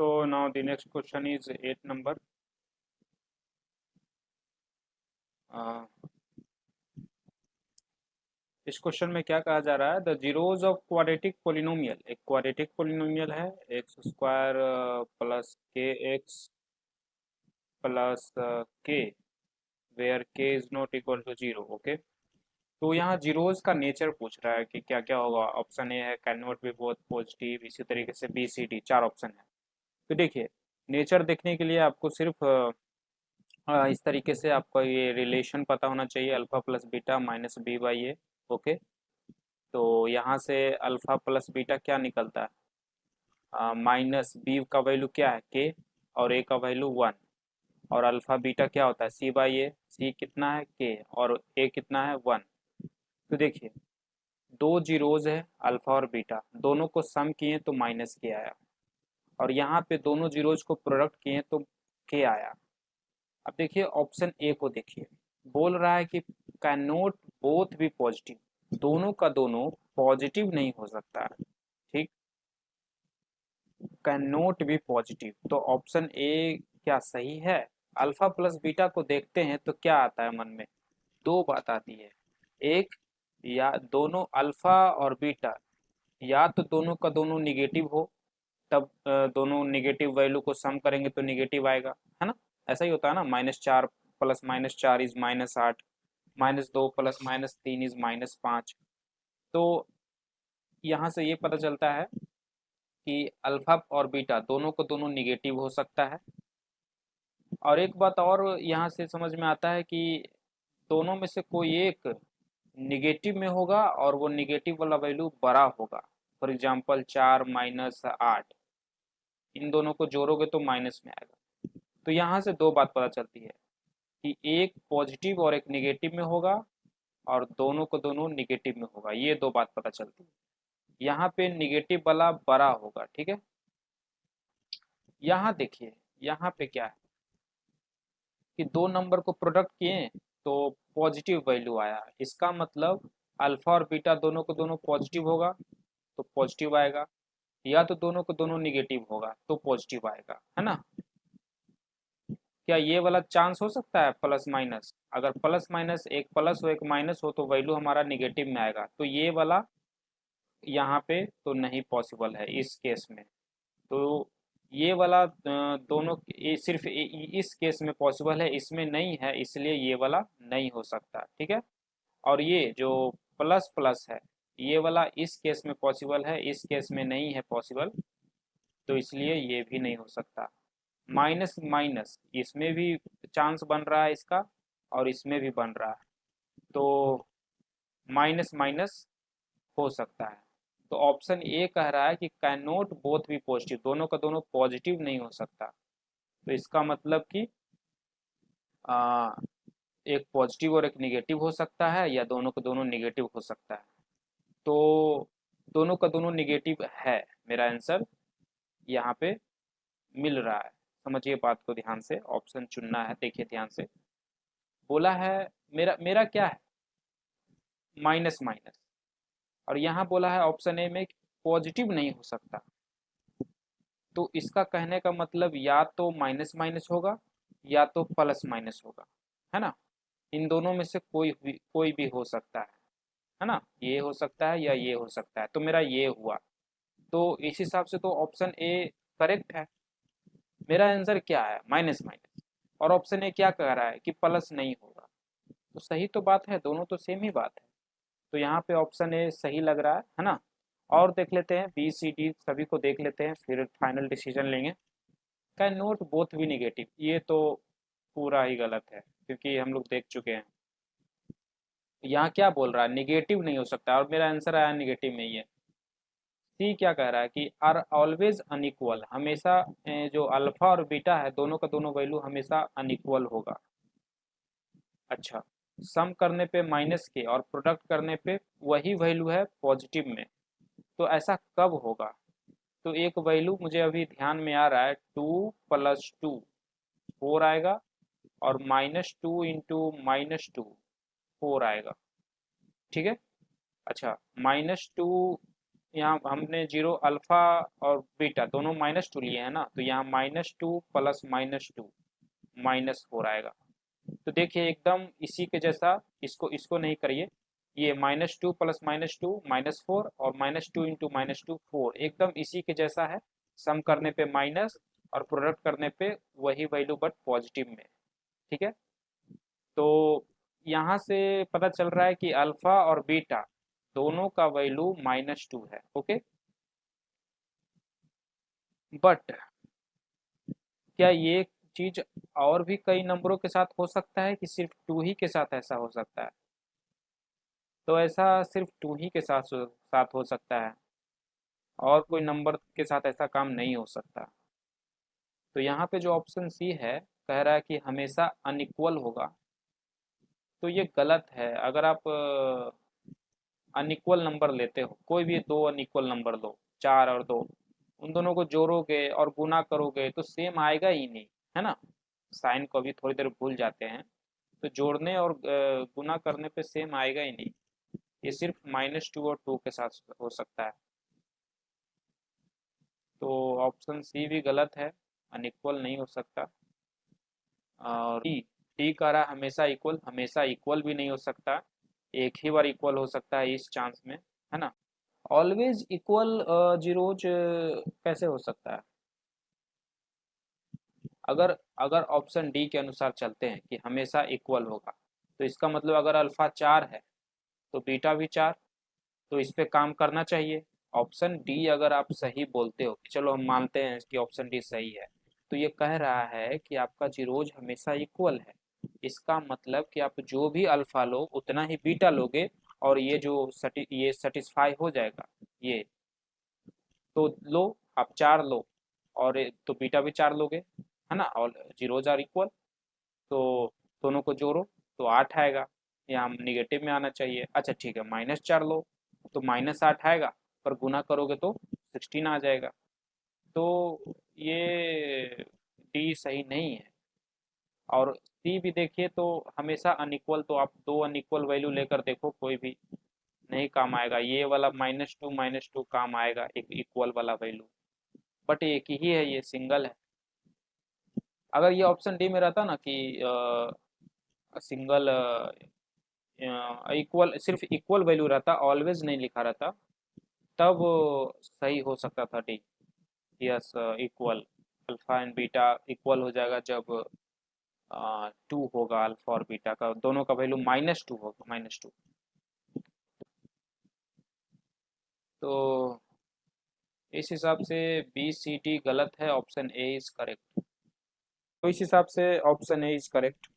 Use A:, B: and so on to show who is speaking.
A: So now the next question is 8 number. Uh, इस question में क्या कहा जा रहा है? The zeros of quadratic polynomial, एक क्वाड्रेटिक पोलिनोमियल है x square plus k x plus k, where k is not equal to zero. Okay, तो यहाँ जीरोज का नेचर पूछ रहा है कि क्या क्या होगा। ऑप्शन ए है can not B both positive, इसी तरीके से बी सी डी, चार ऑप्शन है। तो देखिए, नेचर देखने के लिए आपको सिर्फ इस तरीके से आपको ये रिलेशन पता होना चाहिए, alpha plus beta minus b by a. Okay, तो यहाँ से अल्फा प्लस बीटा क्या निकलता है? माइनस बी का वैल्यू क्या है? के, और ए का वैल्यू वन, और अल्फा बीटा क्या होता है? सी बाई ए। सी कितना है? के, और ए कितना है? वन। तो देखिए, दो जीरोज है अल्फा और बीटा, दोनों को सम किए तो माइनस के आया, और यहाँ पे दोनों जीरोज को प्रोडक्ट किए तो के आया। अब देखिए ऑप्शन ए को देखिए, बोल रहा है कि can not both be positive, दोनों का दोनों पॉजिटिव नहीं हो सकता है। ठीक, कैन नॉट बी पॉजिटिव, तो ऑप्शन ए क्या सही है? अल्फा प्लस बीटा को देखते हैं तो क्या आता है मन में? दो बात आती है। एक, या दोनों अल्फा और बीटा, या तो दोनों का दोनों निगेटिव हो, तब दोनों निगेटिव वैल्यू को सम करेंगे तो निगेटिव आएगा, है ना? ऐसा ही होता है ना, -4 प्लस -4 इज -8, -2 प्लस -3 इज -5। तो यहाँ से ये पता चलता है कि अल्फा और बीटा दोनों को दोनों निगेटिव हो सकता है। और एक बात और यहाँ से समझ में आता है कि दोनों में से कोई एक निगेटिव में होगा और वो निगेटिव वाला वैल्यू बड़ा होगा। फॉर एग्जांपल 4 -8, इन दोनों को जोड़ोगे तो माइनस में आएगा। तो यहाँ से दो बात पता चलती है कि एक पॉजिटिव और एक निगेटिव में होगा, और दोनों को दोनों निगेटिव में होगा, ये दो बात पता चलती है। यहाँ पे निगेटिव वाला बड़ा होगा, ठीक है। यहाँ देखिए, यहाँ पे क्या है कि दो नंबर को प्रोडक्ट किए तो पॉजिटिव वैल्यू आया, इसका मतलब अल्फा और बीटा दोनों को दोनों पॉजिटिव होगा तो पॉजिटिव आएगा, या तो दोनों को दोनों निगेटिव होगा तो पॉजिटिव आएगा, है ना? क्या ये वाला चांस हो सकता है प्लस माइनस? अगर प्लस माइनस, एक प्लस हो एक माइनस हो, तो वैल्यू हमारा निगेटिव में आएगा, तो ये वाला यहाँ पे तो नहीं पॉसिबल है इस केस में। तो ये वाला दोनों ये सिर्फ इस केस में पॉसिबल है, इसमें नहीं है, इसलिए ये वाला नहीं हो सकता, ठीक है। और ये जो प्लस प्लस है, ये वाला इस केस में पॉसिबल है, इस केस में नहीं है पॉसिबल, तो इसलिए ये भी नहीं हो सकता। माइनस माइनस, इसमें भी चांस बन रहा है इसका, और इसमें भी बन रहा है, तो माइनस माइनस हो सकता है। तो ऑप्शन ए कह रहा है कि can not both be positive, दोनों का दोनों पॉजिटिव नहीं हो सकता। तो इसका मतलब कि आ, एक पॉजिटिव और एक निगेटिव हो सकता है, या दोनों का दोनों निगेटिव हो सकता है। तो दोनों का दोनों निगेटिव है, मेरा आंसर यहाँ पे मिल रहा है। समझिए बात को ध्यान से, ऑप्शन चुनना है, देखिए ध्यान से। बोला है मेरा मेरा क्या है? माइनस माइनस, और यहाँ बोला है ऑप्शन ए में पॉजिटिव नहीं हो सकता। तो इसका कहने का मतलब या तो माइनस माइनस होगा, या तो प्लस माइनस होगा, है ना? इन दोनों में से कोई भी हो सकता है ना? ये हो सकता है या ये हो सकता है, तो मेरा ये हुआ। तो इस हिसाब से तो ऑप्शन ए करेक्ट है। मेरा आंसर क्या है? माइनस माइनस, और ऑप्शन ए क्या कह रहा है कि प्लस नहीं होगा। तो सही तो बात है, दोनों तो सेम ही बात है। तो यहाँ पे ऑप्शन ए सही लग रहा है ना? और देख लेते हैं बी सी डी, सभी को देख लेते हैं, फिर फाइनल डिसीजन लेंगे। कैन नोट बोथ भी निगेटिव, ये तो पूरा ही गलत है, क्योंकि हम लोग देख चुके हैं। यहाँ क्या बोल रहा है? निगेटिव नहीं हो सकता, और मेरा आंसर आया निगेटिव में ही है। सी क्या कह रहा है कि आर ऑलवेज अनइक्वल, हमेशा जो अल्फा और बीटा है दोनों का दोनों वैल्यू हमेशा अनइक्वल होगा। अच्छा, सम करने पे माइनस के और प्रोडक्ट करने पे वही वैल्यू है पॉजिटिव में, तो ऐसा कब होगा? तो एक वैल्यू मुझे अभी ध्यान में आ रहा है, 2 + 2 4 आएगा, और -2 इंटू -2 4 आएगा, ठीक है। अच्छा, -2 यहाँ हमने जीरो अल्फा और बीटा दोनों -2 लिए हैं ना, तो यहाँ -2 प्लस -2 -4 आएगा। तो देखिए एकदम इसी के जैसा, इसको इसको नहीं करिए, ये -2 प्लस -2 -4 और -2 इंटू -2 4 एकदम इसी के जैसा है। सम करने पे माइनस और प्रोडक्ट करने पे वही वैल्यू बट पॉजिटिव में। ठीक है, तो यहाँ से पता चल रहा है कि अल्फा और बीटा दोनों का वैल्यू -2 है। ओके, बट क्या ये चीज और भी कई नंबरों के साथ हो सकता है कि सिर्फ 2 ही के साथ ऐसा हो सकता है? तो ऐसा सिर्फ 2 ही के साथ हो सकता है, और कोई नंबर के साथ ऐसा काम नहीं हो सकता। तो यहाँ पे जो ऑप्शन सी है, कह रहा है कि हमेशा अनइक्वल होगा, तो ये गलत है। अगर आप अनइक्वल नंबर लेते हो, कोई भी दो अनइक्वल नंबर लो, 4 और 2, उन दोनों को जोड़ोगे और गुना करोगे तो सेम आएगा ही नहीं, है ना। साइन को भी थोड़ी देर भूल जाते हैं, तो जोड़ने और गुना करने पे सेम आएगा ही नहीं। ये सिर्फ -2 और 2 के साथ हो सकता है। तो ऑप्शन सी भी गलत है, अनइक्वल नहीं हो सकता। और डी, डी कह रहा है हमेशा इक्वल भी नहीं हो सकता, एक ही बार इक्वल हो सकता है इस चांस में, है ना। ऑलवेज इक्वल जीरोज कैसे हो सकता है? अगर अगर ऑप्शन डी के अनुसार चलते हैं कि हमेशा इक्वल होगा, तो इसका मतलब अगर अल्फा 4 है तो बीटा भी 4, तो इस पे काम करना चाहिए। ऑप्शन डी अगर आप सही बोलते हो, कि चलो हम मानते हैं कि ऑप्शन डी सही है, तो ये कह रहा है कि आपका जीरोज हमेशा इक्वल है। इसका मतलब कि आप जो भी अल्फा लो उतना ही बीटा लोगे, और ये सेटिस्फाई हो जाएगा। ये तो लो, आप 4 लो, और तो बीटा भी 4 लोगे, है ना, और जीरोज आर इक्वल, तो दोनों को जोड़ो तो 8 आएगा। यहाँ निगेटिव में आना चाहिए। अच्छा ठीक है, -4 लो तो -8 आएगा, पर गुना करोगे तो 16 आ जाएगा। तो ये डी सही नहीं है। और सी भी देखिए तो हमेशा अनइक्वल, तो आप दो अनइक्वल वैल्यू लेकर देखो, कोई भी नहीं काम आएगा। ये वाला -2 काम आएगा, एक इक्वल वाला वैल्यू, बट एक ही है, ये सिंगल है। अगर ये ऑप्शन डी में रहता ना कि सिंगल इक्वल, सिर्फ इक्वल वैल्यू रहता, ऑलवेज नहीं लिखा रहता, तब सही हो सकता था D. Yes, equal, alpha and beta equal हो जाएगा जब 2 होगा, अल्फा और बीटा का दोनों का वैल्यू -2 होगा, -2। तो इस हिसाब से बी सी डी गलत है, ऑप्शन ए इज करेक्ट। तो इस हिसाब से ऑप्शन ए इज करेक्ट।